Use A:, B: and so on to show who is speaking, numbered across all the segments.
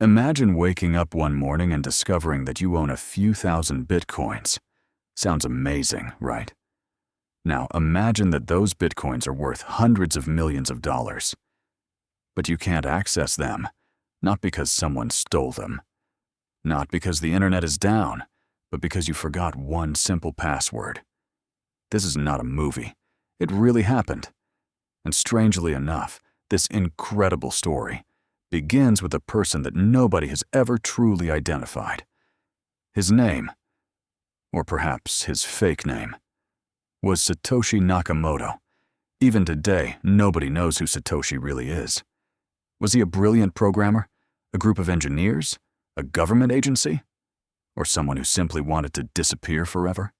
A: Imagine waking up one morning and discovering that you own a few thousand bitcoins. Sounds amazing, right? Now imagine that those bitcoins are worth hundreds of millions of dollars. But you can't access them, not because someone stole them. Not because the internet is down, but because you forgot one simple password. This is not a movie. It really happened. And strangely enough, this incredible story begins with a person that nobody has ever truly identified. His name, or perhaps his fake name, was Satoshi Nakamoto. Even today, nobody knows who Satoshi really is. Was he a brilliant programmer, a group of engineers, a government agency, or someone who simply wanted to disappear forever?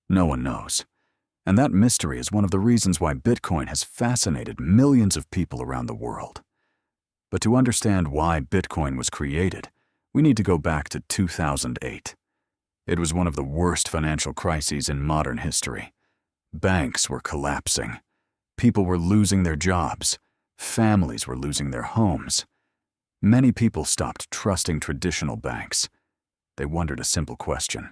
A: No one knows. And that mystery is one of the reasons why Bitcoin has fascinated millions of people around the world. But to understand why Bitcoin was created, we need to go back to 2008. It was one of the worst financial crises in modern history. Banks were collapsing. People were losing their jobs. Families were losing their homes. Many people stopped trusting traditional banks. They wondered a simple question.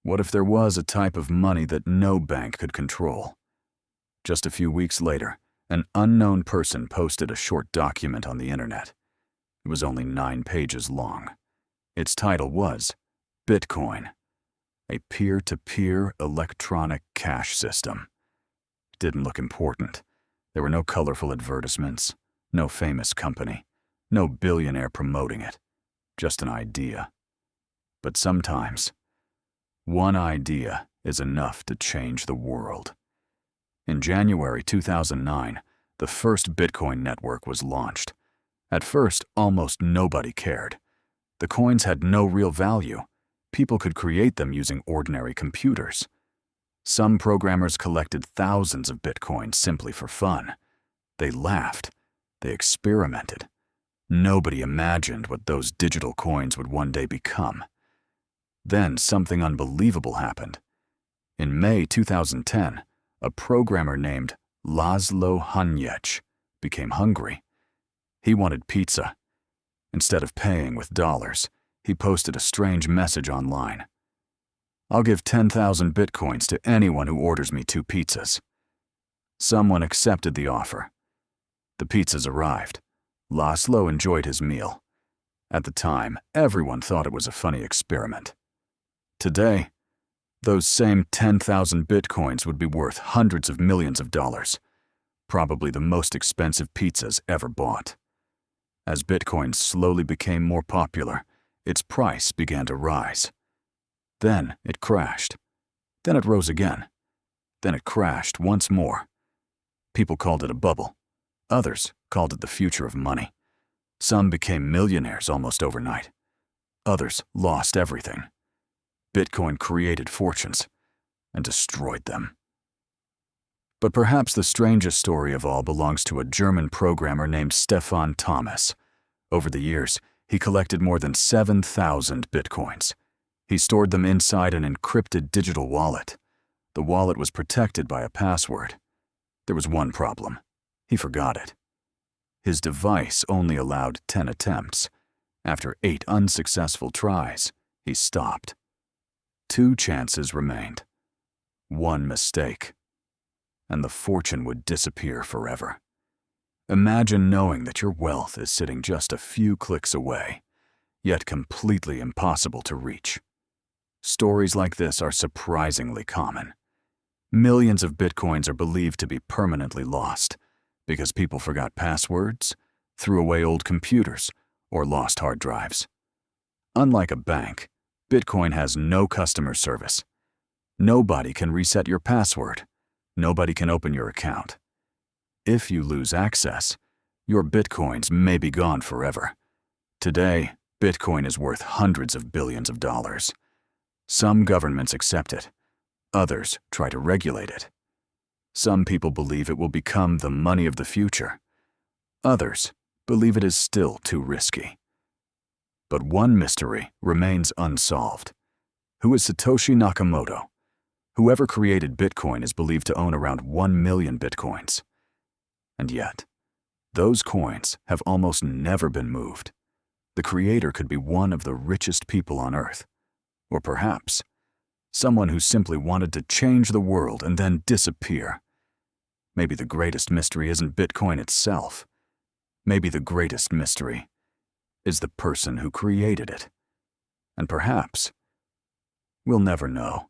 A: What if there was a type of money that no bank could control? Just a few weeks later, an unknown person posted a short document on the internet. It was only 9 pages long. Its title was Bitcoin, a peer-to-peer electronic cash system. It didn't look important. There were no colorful advertisements, no famous company, no billionaire promoting it, just an idea. But sometimes, one idea is enough to change the world. In January 2009, the first Bitcoin network was launched. At first, almost nobody cared. The coins had no real value. People could create them using ordinary computers. Some programmers collected thousands of Bitcoins simply for fun. They laughed. They experimented. Nobody imagined what those digital coins would one day become. Then something unbelievable happened. In May 2010, a programmer named Laszlo Hanyecz became hungry. He wanted pizza. Instead of paying with dollars, he posted a strange message online. "I'll give 10,000 bitcoins to anyone who orders me 2 pizzas. Someone accepted the offer. The pizzas arrived. Laszlo enjoyed his meal. At the time, everyone thought it was a funny experiment. Today, those same 10,000 bitcoins would be worth hundreds of millions of dollars, probably the most expensive pizzas ever bought. As Bitcoin slowly became more popular, its price began to rise. Then it crashed. Then it rose again. Then it crashed once more. People called it a bubble. Others called it the future of money. Some became millionaires almost overnight. Others lost everything. Bitcoin created fortunes and destroyed them. But perhaps the strangest story of all belongs to a German programmer named Stefan Thomas. Over the years, he collected more than 7,000 bitcoins. He stored them inside an encrypted digital wallet. The wallet was protected by a password. There was one problem. He forgot it. His device only allowed 10 attempts. After 8 unsuccessful tries, he stopped. 2 chances remained. 1 mistake. And the fortune would disappear forever. Imagine knowing that your wealth is sitting just a few clicks away, yet completely impossible to reach. Stories like this are surprisingly common. Millions of bitcoins are believed to be permanently lost because people forgot passwords, threw away old computers, or lost hard drives. Unlike a bank, Bitcoin has no customer service. Nobody can reset your password. Nobody can open your account. If you lose access, your bitcoins may be gone forever. Today, Bitcoin is worth hundreds of billions of dollars. Some governments accept it. Others try to regulate it. Some people believe it will become the money of the future. Others believe it is still too risky. But one mystery remains unsolved. Who is Satoshi Nakamoto? Whoever created Bitcoin is believed to own around 1 million bitcoins. And yet, Those coins have almost never been moved. The creator could be one of the richest people on Earth. Or perhaps someone who simply wanted to change the world and then disappear. Maybe the greatest mystery isn't Bitcoin itself. Maybe the greatest mystery is the person who created it. And perhaps we'll never know.